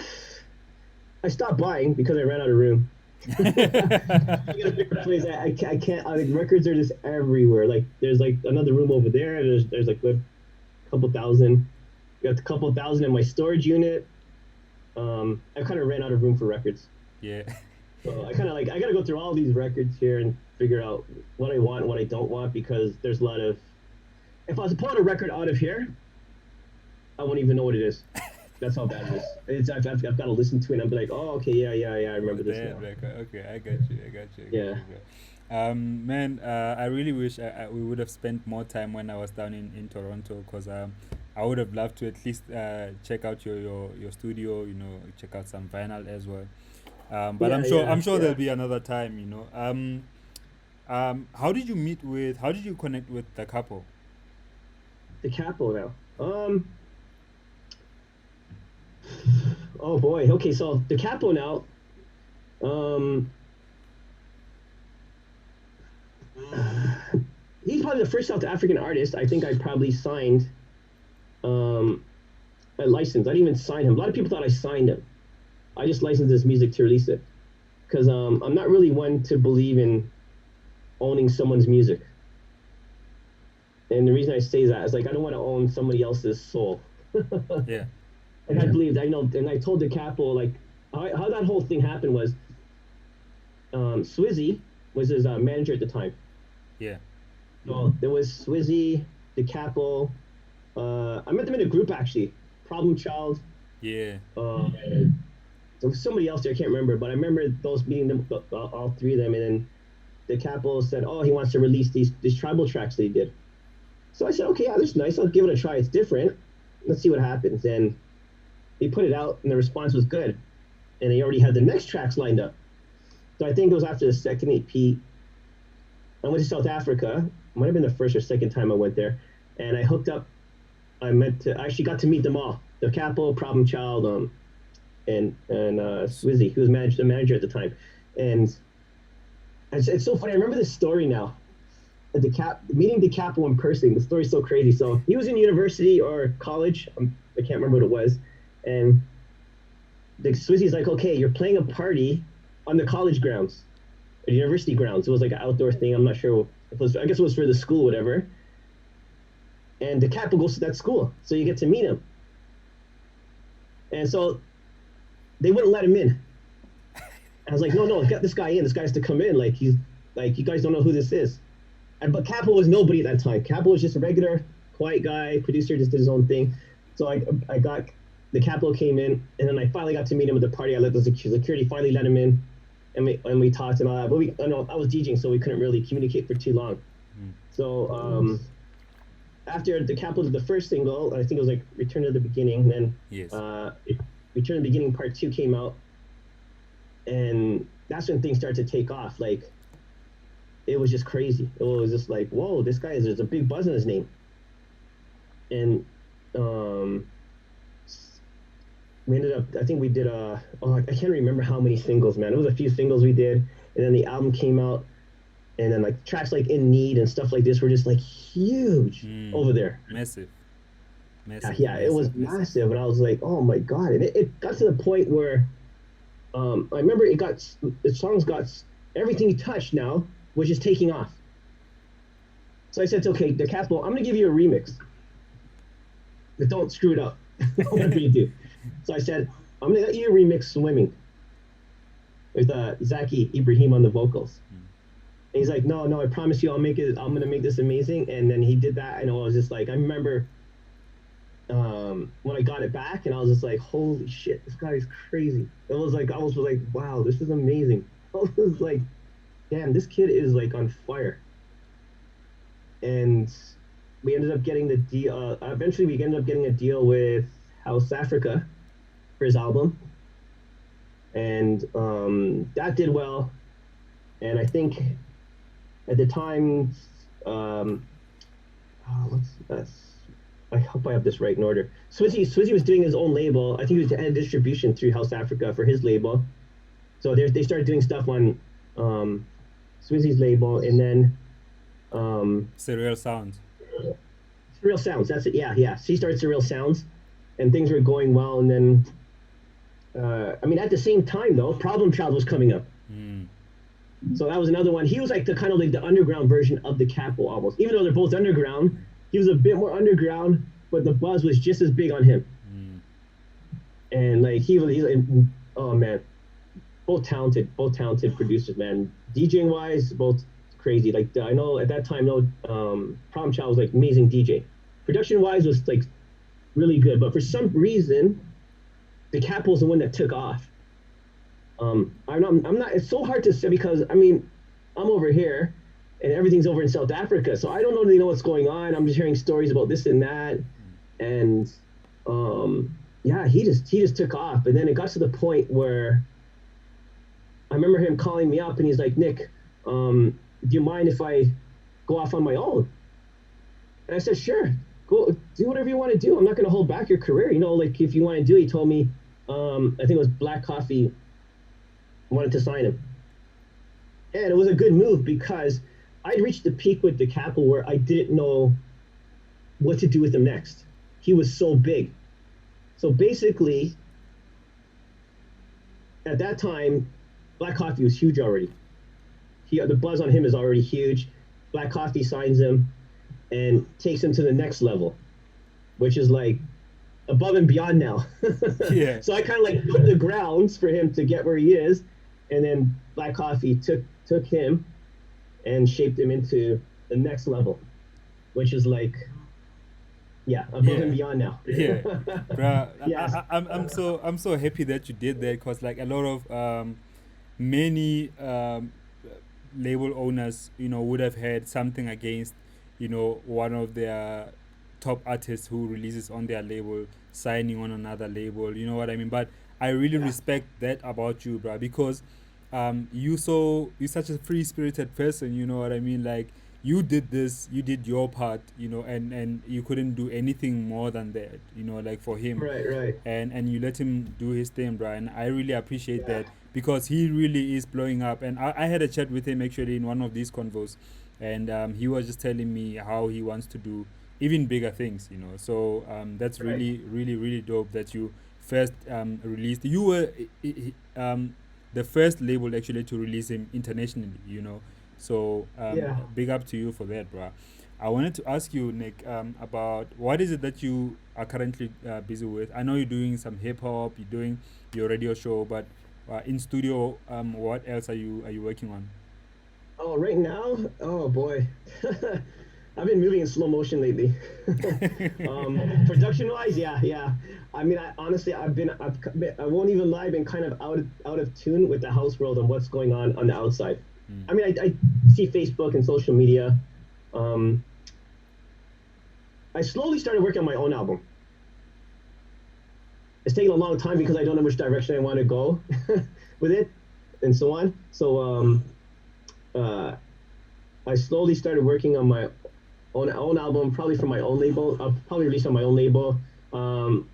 I stopped buying because I ran out of room. You gotta pick a place. I can't. Like records are just everywhere. Like there's like another room over there. There's like a couple thousand. Got a couple thousand in my storage unit. I kind of ran out of room for records. Yeah. So I kind of like I gotta go through all these records here and figure out what I want and what I don't want because there's a lot of. If I was to pull out a record out of here, I won't even know what it is. That's how bad it is. I've got to listen to it and I'll be like, oh, okay, yeah, I Oh, remember this that now. record. Okay, I got you. I got you. I got Yeah, you, bro. Man, I really wish we would have spent more time when I was down in Toronto, because I would have loved to at least check out your studio. You know, check out some vinyl as well. But yeah, I'm yeah, sure there'll yeah. be another time. You know. How did you meet with? How did you connect with the couple? The capo now. Oh boy. Okay, so the capo now. Um, he's probably the first South African artist I think I probably signed um a license. I didn't even sign him. A lot of people thought I signed him. I just licensed his music to release it because I'm not really one to believe in owning someone's music. And the reason I say that is like I don't want to own somebody else's soul. Like Yeah. I believed, I know, and I told the capo like how that whole thing happened was Swizzy was his manager at the time. Yeah. So there was Swizzy, the capo. I met them in a group actually. Problem Child. Yeah. Uh, there was somebody else there. I can't remember, but I remember those meeting them, all three of them, and then the capo said, "Oh, he wants to release these tribal tracks that he did." So I said, "Okay, yeah, that's nice. I'll give it a try. It's different. Let's see what happens." And they put it out, and the response was good. And they already had the next tracks lined up. So I think it was after the second EP. I went to South Africa. Might have been the first or second time I went there, and I hooked up. I actually got to meet them all. The Capo, Problem Child, and Swizzy, who was the manager at the time. And it's so funny. I remember this story now. At the meeting the Capo in person. The story's so crazy. So he was in university or college. I can't remember what it was, and the Swizzy's like, okay, you're playing a party on the college grounds, or university grounds. It was like an outdoor thing. I'm not sure if it was. I guess it was for the school, whatever. And the Capo goes to that school, so you get to meet him. And so they wouldn't let him in. I was like, no, get this guy in. This guy has to come in. Like he's like, you guys don't know who this is. And but Capo was nobody at that time. Capo was just a regular, quiet guy, producer, just did his own thing. So I got the Capo came in, and then I finally got to meet him at the party. I let the security finally let him in, and we talked and all that. But I was DJing, so we couldn't really communicate for too long. Mm. So after the Capo did the first single, I think it was like Return to the Beginning. Then Yes. uh, Return to the Beginning Part Two came out, and that's when things started to take off. Like it was just crazy. It was just like, whoa, this guy there's a big buzz in his name. And um, we ended up, I think we did I can't remember how many singles, man. It was a few singles we did, and then the album came out, and then like tracks like In Need and stuff like this were just like huge Mm. over there. Massive. Yeah, Massive. yeah, it was Massive. Massive. massive, and I was like, oh my god, and it got to the point where I remember the songs got everything you touched now was just taking off. So I said, to, okay, the Castle, I'm gonna give you a remix, but don't screw it up. Whatever you do. So I said, I'm gonna let you remix Swimming with Zaki Ibrahim on the vocals. Mm. And he's like, no, I promise you, I'll make it. I'm gonna make this amazing. And then he did that, and I was just like, I remember when I got it back, and I was just like, holy shit, this guy is crazy. It was like I was like, wow, this is amazing. I was like, damn, this kid is like on fire. And we ended up getting the deal. Eventually, we ended up getting a deal with House Africa for his album, and that did well. And I think at the time, um, what's that's. I hope I have this right in order. Swizzy was doing his own label. I think he was had distribution through House Africa for his label. So they started doing stuff on Swizzy's label, and then Surreal sounds. Surreal Sounds. That's it. Yeah. So he started Surreal Sounds, and things were going well. And then, I mean, at the same time though, Problem Child was coming up. Mm. So that was another one. He was like the kind of like the underground version of the Capo almost. Even though they're both underground, he was a bit more underground, but the buzz was just as big on him. Mm. And like he oh man, both talented producers, man. DJing wise, both crazy. Like I know at that time, no, Prom Child was like amazing DJ. Production wise was like really good, but for some reason, the Capo was the one that took off. I'm not. It's so hard to say because I mean, I'm over here, and everything's over in South Africa, so I don't really know what's going on. I'm just hearing stories about this and that, and yeah, he just took off, and then it got to the point where I remember him calling me up, and he's like, Nick, do you mind if I go off on my own? And I said, sure, go do whatever you want to do. I'm not going to hold back your career. You know, like if you want to do, he told me, I think it was Black Coffee wanted to sign him. And it was a good move because I'd reached the peak with the Capo where I didn't know what to do with him next. He was so big. So basically, at that time, Black Coffee was huge already. The buzz on him is already huge. Black Coffee signs him and takes him to the next level, which is like above and beyond now. Yeah. So I kind of like put the grounds for him to get where he is, and then Black Coffee took him and shaped him into the next level, which is like yeah, above and Yeah. beyond now. Yeah. Bruh, Yes. I'm so happy that you did that because like a lot of many label owners, would have had something against, one of their top artists who releases on their label signing on another label. You know what I mean? But I really Yeah. respect that about you, bro, because you're such a free spirited person. You know what I mean? Like you did this, you did your part, and you couldn't do anything more than that. Like for him, Right. Right. and you let him do his thing, bro. And I really appreciate Yeah. that because he really is blowing up. And I had a chat with him actually in one of these convos, and he was just telling me how he wants to do even bigger things. So that's Right. really, really, really dope that you first released. You were the first label actually to release him internationally. So Yeah. big up to you for that, bro. I wanted to ask you, Nick, about what is it that you are currently busy with? I know you're doing some hip hop, you're doing your radio show, but in studio, what else are you working on? Oh, right now, oh boy, I've been moving in slow motion lately. Production wise, yeah, yeah. I mean, I honestly, I won't even lie, I've been kind of out of tune with the house world and what's going on the outside. Mm. I mean, I see Facebook and social media. Um, I slowly started working on my own album. It's taken a long time because I don't know which direction I want to go with it, and so on. So uh, I slowly started working on my own album, probably from my own label. I'll probably release on my own label.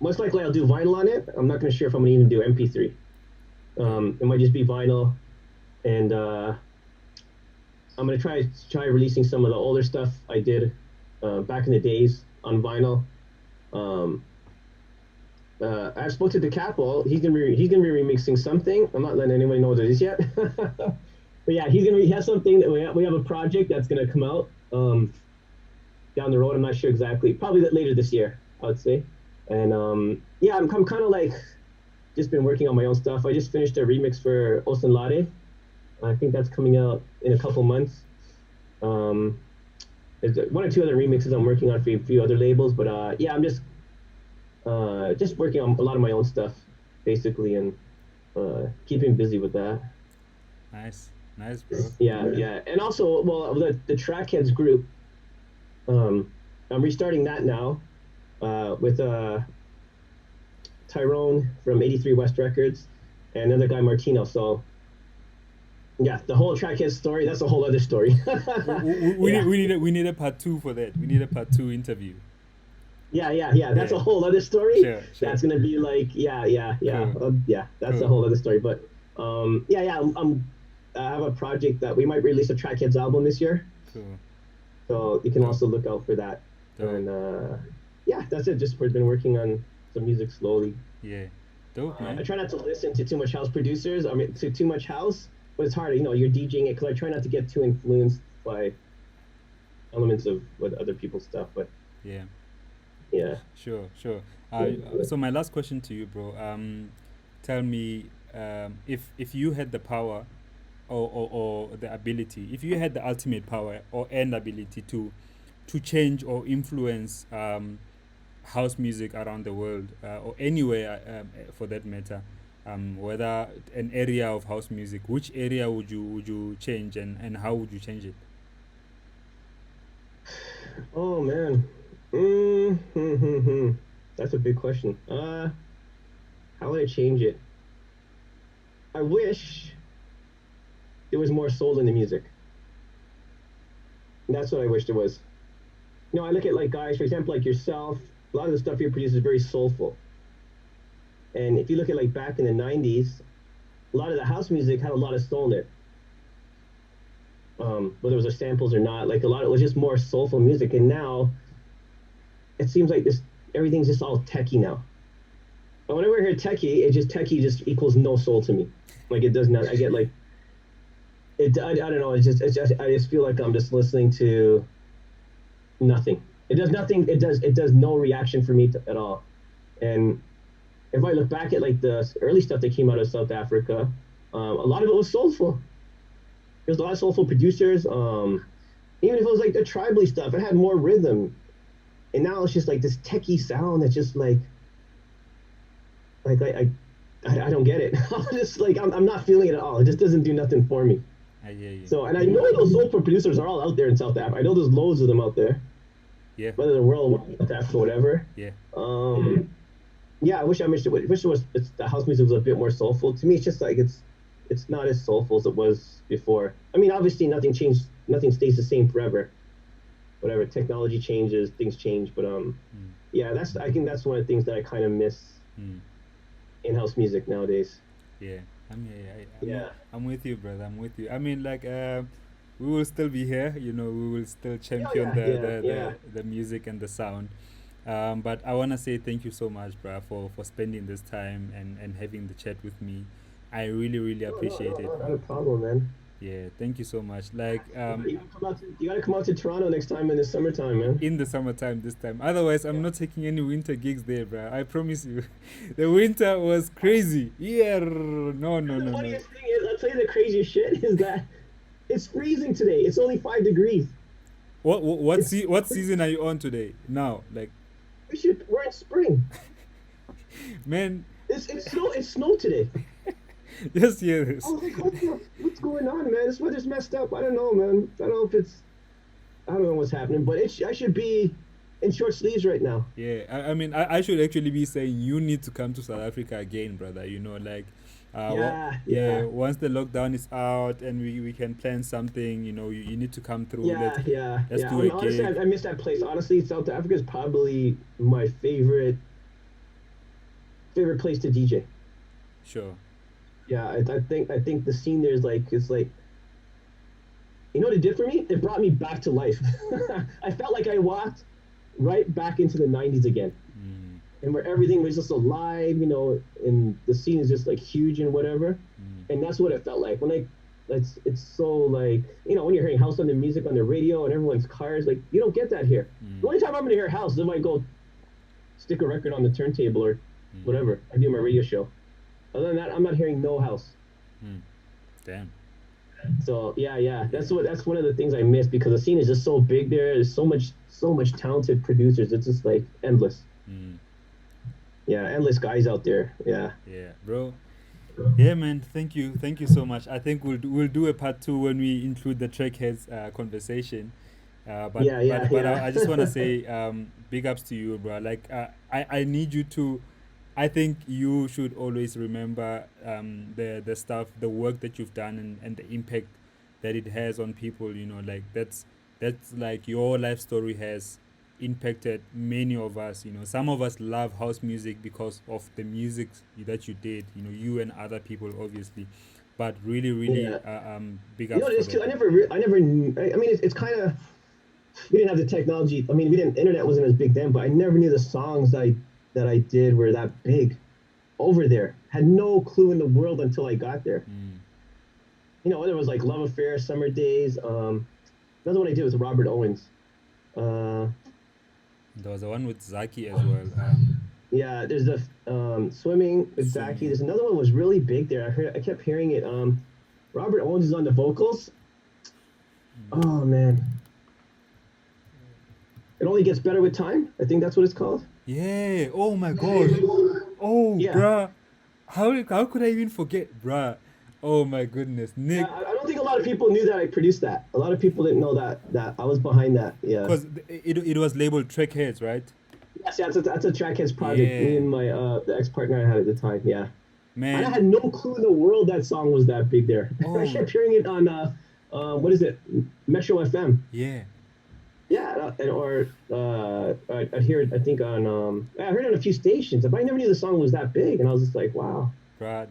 Most likely I'll do vinyl on it. I'm not gonna sure if I'm gonna even do MP3. Dope. It might just be vinyl, and I'm gonna try releasing some of the older stuff I did back in the days on vinyl. Um, I've spoke to DeCapo. He's gonna be remixing something. I'm not letting anybody know what it is yet. But yeah, he has something that we have a project that's gonna come out down the road. I'm not sure exactly. Probably later this year, I would say. And yeah, I'm kind of like just been working on my own stuff. I just finished a remix for Osenlade. I think that's coming out in a couple months. Um, there's one or two other remixes I'm working on for a few other labels, but yeah, I'm just working on a lot of my own stuff, basically, and keeping busy with that. Nice, nice, bro. Yeah, yeah, and also, well, the Trackheads group, I'm restarting that now with Tyrone from 83 West Records and another guy Martino. So yeah, the whole Trackheads story, that's a whole other story. We need Yeah, we need a part two for that. We need a part two interview. yeah, yeah, yeah. That's Yeah, a whole other story. sure, sure. That's gonna be like, yeah, yeah, yeah, Cool, yeah. That's a cool, whole other story. But yeah, yeah. I have a project that we might release a Trackheads album this year, cool. so you can Dope, also look out for that. dope. And yeah, that's it. Just we've been working on some music slowly. Yeah, dope, I man. try not to listen to too much house producers. I mean, to too much house, but it's hard. You're DJing it because I try not to get too influenced by elements of what other people's stuff. But Yeah. yeah, Sure, sure. yeah, So my last question to you, bro. Tell me, if you had the power or the ability, if you had the ultimate power or and ability to change or influence house music around the world or anywhere for that matter, whether an area of house music, which area would you change and how would you change it? oh man, mm-hmm. That's a big question. How would I change it? I wish there was more soul in the music. That's what I wish there was. I look at like guys, for example, like yourself. A lot of the stuff you produce is very soulful. And if you look at like back in the '90s, a lot of the house music had a lot of soul in it. Whether it was samples or not, like a lot of it was just more soulful music. And now it seems like this everything's just all techie now. But whenever I hear techie, it just techie just equals no soul to me. Like it does not. I get like it. I don't know. It's just I just feel like I'm just listening to nothing. It does nothing. It does no reaction for me at all. And if I look back at like the early stuff that came out of South Africa, a lot of it was soulful. There's a lot of soulful producers. Even if it was like the tribally stuff, it had more rhythm. And now it's just like this techie sound that's just like I don't get it. I'm just like I'm not feeling it at all. It just doesn't do nothing for me. I hear you. So, and I know those soulful producers are all out there in South Africa. I know there's loads of them out there, Yeah, whether the world, South Africa, whatever. yeah, Yeah, I wish it was the house music was a bit more soulful. To me, it's just like it's not as soulful as it was before. I mean, obviously, nothing changed. Nothing stays the same forever. Whatever technology changes, things change. But mm, yeah, I think that's one of the things that I kind of miss mm, in house music nowadays. yeah. Yeah, I'm with you, brother. I'm with you. I mean, like, we will still be here. We will still yeah, champion yeah, yeah, yeah. the music and the sound. But I wanna say thank you so much, bro, for spending this time and having the chat with me. I really, really No, no, appreciate no, it. no, not a problem, man. Yeah, thank you so much. Like, You gotta come out to Toronto next time in the summertime, man. in the summertime this time. Otherwise, I'm not taking any winter gigs there, bro. I promise you. The winter was crazy. Yeah, no, no, And the no, no. funniest thing is, I'll tell you the craziest shit is that it's freezing today. It's only 5 degrees. It's What season are you on today? Now, like, we're in spring. man, It's snow today. just hear I this. was like, what's going on, man? This weather's messed up. I don't know, man. I don't know what's happening, but I should be in short sleeves right now. Yeah, I mean, I should actually be saying you need to come to South Africa again, brother. Like, Yeah, yeah, yeah, once the lockdown is out and we can plan something, you need to come through. yeah, yeah, Let's yeah. do I a mean, honestly, gig. I miss that place. Honestly, South Africa is probably my favorite place to DJ. Sure. Yeah, I think the scene there is like what it did for me? It brought me back to life. I felt like I walked right back into the '90s again, Mm, and where everything was just alive, and the scene is just like huge and whatever. mm, And that's what it felt like it's so like when you're hearing house on the music on the radio and everyone's cars, like you don't get that here. The mm, only time I'm gonna hear house is if I go stick a record on the turntable or mm, whatever I do my radio show. Other than that, I'm not hearing no house. mm. Damn. So yeah, yeah, Yeah. that's one of the things I miss because the scene is just so big there. There's so much talented producers. It's just like endless. Mm, Yeah, endless guys out there. Yeah. yeah, bro. Yeah, man. Thank you so much. I think we'll do a part two when we include the trackheads conversation. But Yeah, yeah, I just want to yeah. say big ups to you, bro. Like I need you to. I think you should always remember the stuff, the work that you've done, and the impact that it has on people. Like that's like your life story has impacted many of us. Some of us love house music because of the music that you did. You and other people, obviously, but really, really, Yeah. big You know ups what it for is that. too? I never I mean it's kind of we didn't have the technology. I mean, we didn't internet wasn't as big then, but I never knew the songs that I did were that big over there. Had no clue in the world until I got there. Mm, there was like Love Affair, Summer Days. Another one I did was Robert Owens. Uh, There was the one with Zaki as well. yeah, there's the Swimming with Zaki. Swimming. There's another one was really big there. I kept hearing it. Robert Owens is on the vocals. Oh man, it only gets better with time. I think that's what it's called. Yeah. Oh my gosh. Oh, Yeah, bruh. How could I even forget, bruh? Oh my goodness, yeah. Nick. I don't think a lot of people knew that I produced that. A lot of people didn't know that I was behind that. Yeah. Because it was labeled Trackheads, right? Yes, yeah, that's a Trackheads project. Me Yeah, and my the ex partner I had at the time. Yeah. And I man. had no clue in the world that song was that big there. I Oh, kept hearing it on what is it, Metro FM. yeah, Yeah, I'd hear it. I think I heard it on a few stations, but I never knew the song was that big, and I was just like, wow. bruh.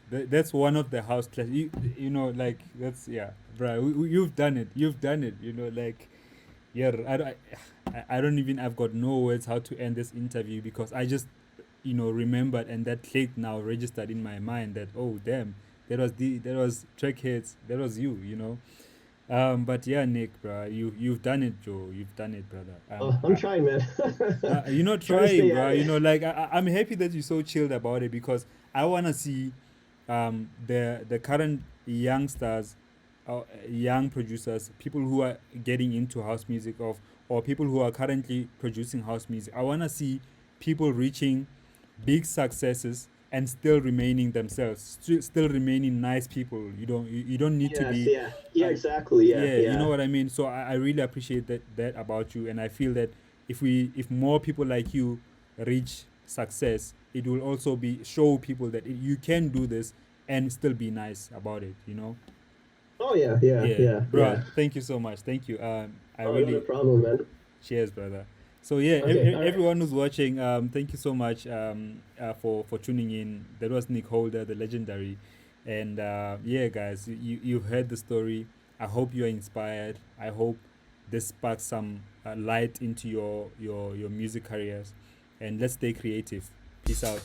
That's one of the house class. You know, like that's yeah, bruh. You've done it. You've done it. You know, like yeah. I don't even. I've got no words how to end this interview because I just remembered and that clicked now registered in my mind that oh damn that was Trackheads. That was you. You know. But yeah, Nick, bro, you've done it, Joe. You've done it, brother. I'm trying, man. You're not Trying to trying, stay at bro. it. Like I'm happy that you're so chilled about it because I wanna see, the current youngsters, young producers, people who are getting into house music or people who are currently producing house music. I wanna see people reaching big successes and still remaining themselves, still remaining nice people. You don't need to Yes, be yeah, yeah, uh, exactly, yeah, yeah, you know yeah. what I mean. So I really appreciate that about you, and I feel that if more people like you reach success, it will also be show people that you can do this and still be nice about it. Oh yeah, yeah, Yeah, yeah, bro. yeah. Thank you so much. Thank you. I Oh, not a really problem, man. cheers, brother. So yeah, Okay, all right. everyone who's watching, thank you so much for tuning in. That was Nick Holder, the legendary, and yeah, guys, you've heard the story. I hope you're inspired. I hope this sparks some light into your music careers, and let's stay creative. Peace out.